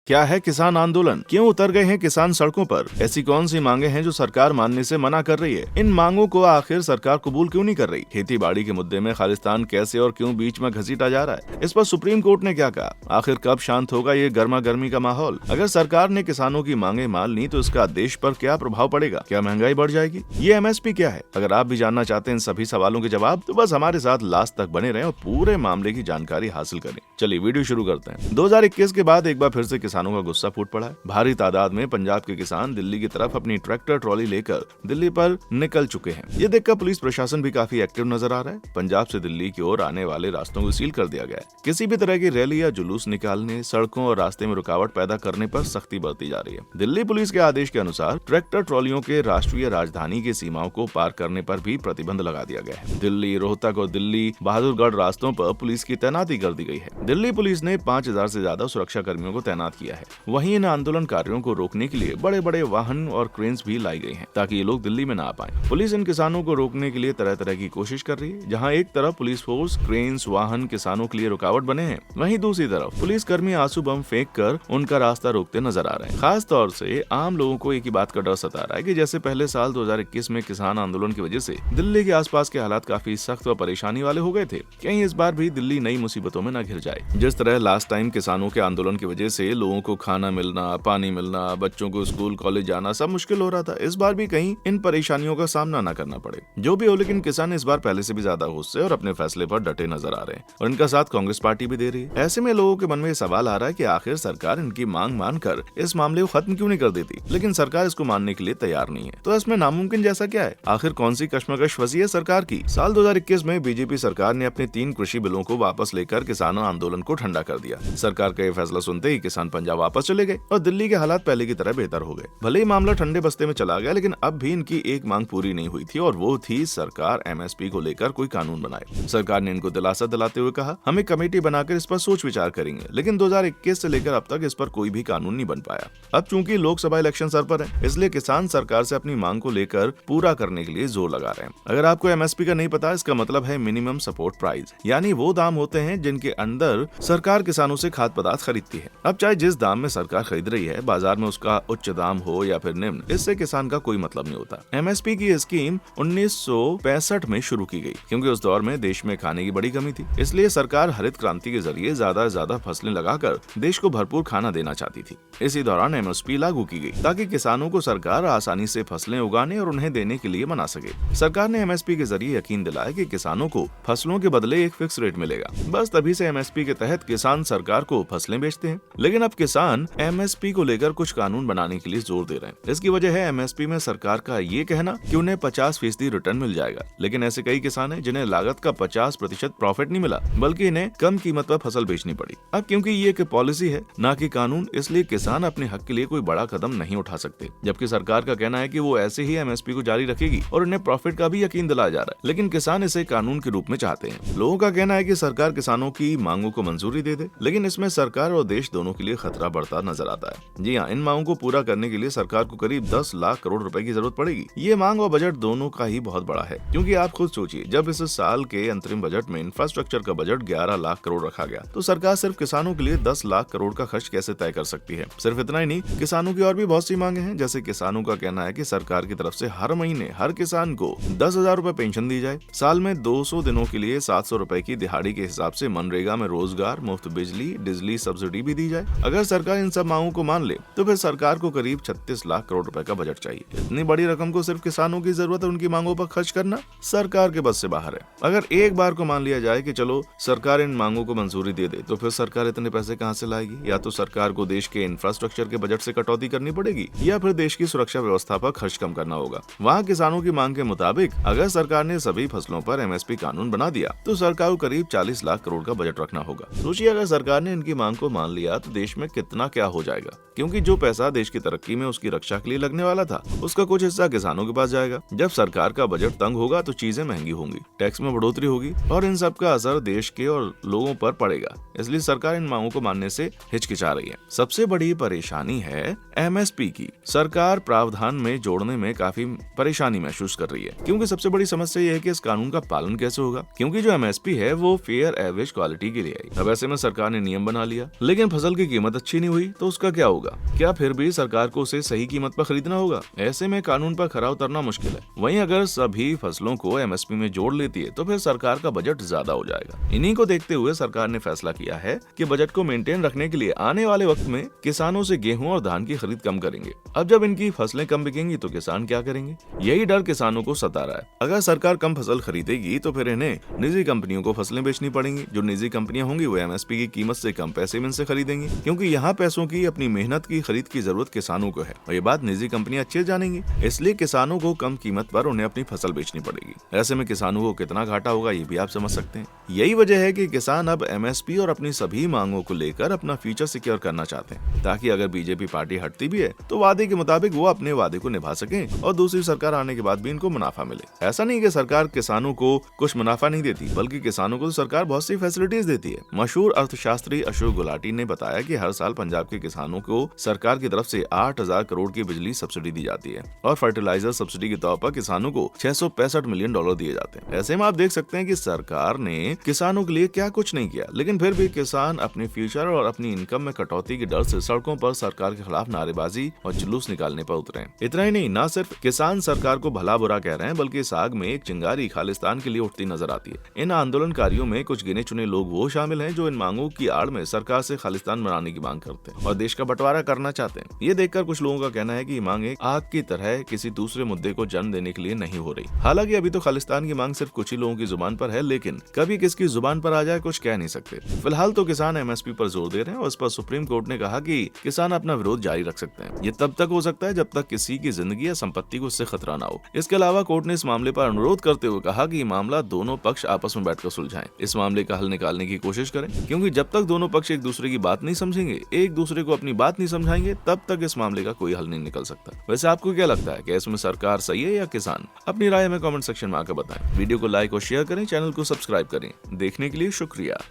क्या है किसान आंदोलन? क्यों उतर गए हैं किसान सड़कों पर? ऐसी कौन सी मांगे हैं जो सरकार मानने से मना कर रही है? इन मांगों को आखिर सरकार कबूल क्यों नहीं कर रही? खेती बाड़ी के मुद्दे में खालिस्तान कैसे और क्यों बीच में घसीटा जा रहा है? इस पर सुप्रीम कोर्ट ने क्या कहा? आखिर कब शांत होगा ये गर्मा गर्मी का माहौल? अगर सरकार ने किसानों की मांगे मान ली तो इसका देश पर क्या प्रभाव पड़ेगा? क्या महंगाई बढ़ जाएगी? ये MSP क्या है? अगर आप भी जानना चाहते हैं इन सभी सवालों के जवाब, तो बस हमारे साथ लास्ट तक बने रहें और पूरे मामले की जानकारी हासिल करें। चलिए वीडियो शुरू करते हैं। 2021 के बाद एक बार फिर से किसानों का गुस्सा फूट पड़ा है। भारी तादाद में पंजाब के किसान दिल्ली की तरफ अपनी ट्रैक्टर ट्रॉली लेकर दिल्ली पर निकल चुके हैं। ये देखकर पुलिस प्रशासन भी काफी एक्टिव नजर आ रहा है। पंजाब से दिल्ली की ओर आने वाले रास्तों को सील कर दिया गया है। किसी भी तरह की रैली या जुलूस निकालने, सड़कों और रास्ते में रुकावट पैदा करने पर सख्ती बरती जा रही है। दिल्ली पुलिस के आदेश के अनुसार ट्रैक्टर ट्रॉलियों के राष्ट्रीय राजधानी की सीमाओं को पार करने पर भी प्रतिबंध लगा दिया गया है। दिल्ली, रोहतक और दिल्ली बहादुरगढ़ रास्तों पर पुलिस की तैनाती कर दी गई है। दिल्ली पुलिस ने 5000 से ज्यादा सुरक्षा कर्मियों को तैनात किया है। वहीं इन आंदोलनकारियों को रोकने के लिए बड़े बड़े वाहन और क्रेन्स भी लाई गई हैं, ताकि ये लोग दिल्ली में ना आ पाएं। पुलिस इन किसानों को रोकने के लिए तरह तरह की कोशिश कर रही है। जहां एक तरफ पुलिस फोर्स, क्रेन्स, वाहन किसानों के लिए रुकावट बने हैं, वहीं दूसरी तरफ पुलिस कर्मी आंसू बम फेंक कर उनका रास्ता रोकते नजर आ रहे हैं। खास तौर से आम लोगों को एक ही बात का डर सता रहा है कि जैसे पहले साल 2021 में किसान आंदोलन की वजह से दिल्ली के आसपास के हालात काफी सख्त और परेशानी वाले हो गए थे, कहीं इस बार भी दिल्ली नई मुसीबतों में न घिर जाए। जिस तरह लास्ट टाइम किसानों के आंदोलन की वजह से लोगों को खाना मिलना, पानी मिलना, बच्चों को स्कूल कॉलेज जाना सब मुश्किल हो रहा था, इस बार भी कहीं इन परेशानियों का सामना न करना पड़े। जो भी हो, लेकिन किसान इस बार पहले से भी ज्यादा गुस्से और अपने फैसले पर डटे नजर आ रहे हैं और इनका साथ कांग्रेस पार्टी भी दे रही है। ऐसे में लोगों के मन में सवाल आ रहा है कि आखिर सरकार इनकी मांग मानकर इस मामले को खत्म क्यों नहीं कर देती? लेकिन सरकार इसको मानने के लिए तैयार नहीं है। तो इसमें नामुमकिन जैसा क्या है? आखिर कौन सी कश्मकश फंसी है सरकार की? साल 2021 में बीजेपी सरकार ने अपने 3 कृषि बिलों को वापस लेकर किसान आंदोलन को ठंडा कर दिया। सरकार का ये फैसला सुनते ही किसान पंजाब वापस चले गए और दिल्ली के हालात पहले की तरह बेहतर हो गए। भले ही मामला ठंडे बस्ते में चला गया, लेकिन अब भी इनकी एक मांग पूरी नहीं हुई थी और वो थी सरकार MSP को लेकर कोई कानून बनाए। सरकार ने इनको दिलासा दिलाते हुए कहा, हम एक कमेटी बनाकर इस पर सोच विचार करेंगे, लेकिन 2021 से लेकर अब तक इस पर कोई भी कानून नहीं बन पाया। अब चूंकि लोकसभा इलेक्शन सर पर है, इसलिए किसान सरकार से अपनी मांग को लेकर पूरा करने के लिए जोर लगा रहे हैं। अगर आपको MSP का नहीं पता, इसका मतलब है मिनिमम सपोर्ट प्राइस, यानी वो दाम होते हैं जिनके अंदर सरकार किसानों से खाद्य पदार्थ खरीदती है। अब चाहे जिस दाम में सरकार खरीद रही है, बाजार में उसका उच्च दाम हो या फिर निम्न, इससे किसान का कोई मतलब नहीं होता। MSP की स्कीम 1965 में शुरू की गई, क्योंकि उस दौर में देश में खाने की बड़ी कमी थी। इसलिए सरकार हरित क्रांति के जरिए ज्यादा से ज्यादा फसलें लगाकर देश को भरपूर खाना देना चाहती थी। इसी दौरान MSP लागू की गई, ताकि किसानों को सरकार आसानी से फसलें उगाने और उन्हें देने के लिए मना सके। सरकार ने MSP के जरिए यकीन दिलाया कि किसानों को फसलों के बदले एक फिक्स रेट मिलेगा। बस तभी से MSP के तहत किसान सरकार को फसलें बेचते हैं। लेकिन अब किसान MSP को लेकर कुछ कानून बनाने के लिए जोर दे रहे हैं। इसकी वजह है MSP में सरकार का ये कहना कि उन्हें 50% रिटर्न मिल जाएगा। लेकिन ऐसे कई किसान हैं जिन्हें लागत का 50% प्रॉफिट नहीं मिला, बल्कि इन्हें कम कीमत पर फसल बेचनी पड़ी। अब क्योंकि ये एक पॉलिसी है, ना कि कानून, इसलिए किसान अपने हक के लिए कोई बड़ा कदम नहीं उठा सकते। जबकि सरकार का कहना है कि वो ऐसे ही MSP को जारी रखेगी और उन्हें प्रॉफिट का भी यकीन दिलाया जा रहा है। लेकिन किसान इसे कानून के रूप में चाहते हैं। लोगों का कहना है कि सरकार किसानों की मांगों को मंजूरी दे दे, लेकिन इसमें सरकार और देश दोनों के लिए खतरा बढ़ता नजर आता है। जी हाँ, इन मांगों को पूरा करने के लिए सरकार को करीब 10 लाख करोड़ रुपए की जरूरत पड़ेगी। ये मांग और बजट दोनों का ही बहुत बड़ा है, क्योंकि आप खुद सोचिए, जब इस साल के अंतरिम बजट में इंफ्रास्ट्रक्चर का बजट 11 लाख करोड़ रखा गया, तो सरकार सिर्फ किसानों के लिए 10 लाख करोड़ का खर्च कैसे तय कर सकती है? सिर्फ इतना ही नहीं, किसानों की और भी बहुत सी मांगे हैं। जैसे किसानों का कहना है कि सरकार की तरफ से हर महीने हर किसान को 10,000 रुपए पेंशन दी जाए, साल में 200 दिनों के लिए 700 रुपए की दिहाड़ी के हिसाब से मनरेगा में रोजगार, मुफ्त बिजली, डीजली सब्सिडी भी दी जाए। अगर सरकार इन सब मांगों को मान ले, तो फिर सरकार को करीब 36 लाख करोड़ रुपए का बजट चाहिए। इतनी बड़ी रकम को सिर्फ किसानों की जरूरत है उनकी मांगों पर खर्च करना सरकार के बस से बाहर है। अगर एक बार को मान लिया जाए कि चलो सरकार इन मांगों को मंजूरी दे दे, तो फिर सरकार इतने पैसे कहां से लाएगी? या तो सरकार को देश के इंफ्रास्ट्रक्चर के बजट से कटौती करनी पड़ेगी, या फिर देश की सुरक्षा व्यवस्था पर खर्च कम करना होगा। वहाँ किसानों की मांग के मुताबिक अगर सरकार ने सभी फसलों पर MSP कानून बना दिया, तो सरकार को करीब 40 लाख करोड़ का बजट रखना होगा। सोचिए, अगर सरकार ने इनकी मांग को मान लिया तो देश में कितना क्या हो जाएगा, क्योंकि जो पैसा देश की तरक्की में उसकी रक्षा के लिए लगने वाला था, उसका कुछ हिस्सा किसानों के पास जाएगा। जब सरकार का बजट तंग होगा तो चीजें महंगी होंगी, टैक्स में बढ़ोतरी होगी और इन सब का असर देश के और लोगों पर पड़ेगा। इसलिए सरकार इन मांगों को मानने से हिचकिचा रही है। सबसे बड़ी परेशानी है MSP की। सरकार प्रावधान में जोड़ने में काफी परेशानी महसूस कर रही है, क्योंकि सबसे बड़ी समस्या ये है कि इस कानून का पालन कैसे होगा, क्योंकि जो MSP है वो फेयर एवरेज क्वालिटी के लिए आई। अब ऐसे में सरकार ने नियम बना लिया, लेकिन फसल की कीमत कीमत अच्छी नहीं हुई तो उसका क्या होगा? क्या फिर भी सरकार को उसे सही कीमत पर खरीदना होगा? ऐसे में कानून पर खरा उतरना मुश्किल है। वहीं अगर सभी फसलों को एमएसपी में जोड़ लेती है तो फिर सरकार का बजट ज्यादा हो जाएगा। इन्हीं को देखते हुए सरकार ने फैसला किया है कि बजट को मेंटेन रखने के लिए आने वाले वक्त में किसानों से गेहूं और धान की खरीद कम करेंगे। अब जब इनकी फसलें कम बिकेंगी तो किसान क्या करेंगे? यही डर किसानों को सता रहा है। अगर सरकार कम फसल खरीदेगी तो फिर इन्हें निजी कंपनियों को फसलें बेचनी पड़ेंगी। जो निजी कंपनियां होंगी वो एमएसपी की कीमत से कम पैसे में इनसे खरीदेंगी, क्योंकि यहाँ पैसों की अपनी मेहनत की खरीद की जरूरत किसानों को है और ये बात निजी कंपनियां अच्छे जानेंगी। इसलिए किसानों को कम कीमत पर उन्हें अपनी फसल बेचनी पड़ेगी। ऐसे में किसानों को कितना घाटा होगा ये भी आप समझ सकते हैं। यही वजह है कि किसान अब एमएसपी और अपनी सभी मांगों को लेकर अपना फ्यूचर सिक्योर करना चाहते हैं, ताकि अगर बीजेपी पार्टी हटती भी है तो वादे के मुताबिक वो अपने वादे को निभा सकें और दूसरी सरकार आने के बाद भी इनको मुनाफा मिले। ऐसा नहीं कि सरकार किसानों को कुछ मुनाफा नहीं देती, बल्कि किसानों को सरकार बहुत सी फैसिलिटीज देती है। मशहूर अर्थशास्त्री अशोक गुलाटी ने बताया कि हर साल पंजाब के किसानों को सरकार की तरफ से 8,000 करोड़ की बिजली सब्सिडी दी जाती है और फर्टिलाइजर सब्सिडी के तौर पर किसानों को $665 मिलियन दिए जाते हैं। ऐसे में आप देख सकते हैं कि सरकार ने किसानों के लिए क्या कुछ नहीं किया, लेकिन फिर भी किसान अपने फ्यूचर और अपनी इनकम में कटौती के डर से सड़कों पर सरकार के खिलाफ नारेबाजी और जुलूस निकालने पर उतरे। इतना ही नहीं, न सिर्फ किसान सरकार को भला बुरा कह रहे हैं, बल्कि इस आग में एक चिंगारी खालिस्तान के लिए उठती नजर आती है। इन आंदोलनकारियों में कुछ गिने चुने लोग वो शामिल हैं जो इन मांगों की आड़ में सरकार से खालिस्तान बनाने की मांग करते हैं और देश का बंटवारा करना चाहते हैं। ये देखकर कुछ लोगों का कहना है कि ये मांग एक आग की तरह किसी दूसरे मुद्दे को जन्म देने के लिए नहीं हो रही। हालांकि अभी तो खालिस्तान की मांग सिर्फ कुछ ही लोगों की जुबान पर है, लेकिन कभी किसकी जुबान पर आ जाए कुछ कह नहीं सकते। फिलहाल तो किसान एमएसपी पर जोर दे रहे हैं और इस पर सुप्रीम कोर्ट ने कहा कि किसान अपना विरोध जारी रख सकते हैं। ये तब तक हो सकता है जब तक किसी की जिंदगी या संपत्ति को इससे खतरा ना हो। इसके अलावा कोर्ट ने इस मामले पर अनुरोध करते हुए कहा कि मामला दोनों पक्ष आपस में बैठकर सुलझाएं, इस मामले का हल निकालने की कोशिश करें, क्योंकि जब तक दोनों पक्ष एक दूसरे की बात नहीं समझेंगे, एक दूसरे को अपनी बात नहीं समझाएंगे, तब तक इस मामले का कोई हल नहीं निकल सकता। वैसे आपको क्या लगता है कि इसमें सरकार सही है या किसान? अपनी राय हमें कमेंट सेक्शन में आकर बताएं। वीडियो को लाइक और शेयर करें, चैनल को सब्सक्राइब करें। देखने के लिए शुक्रिया।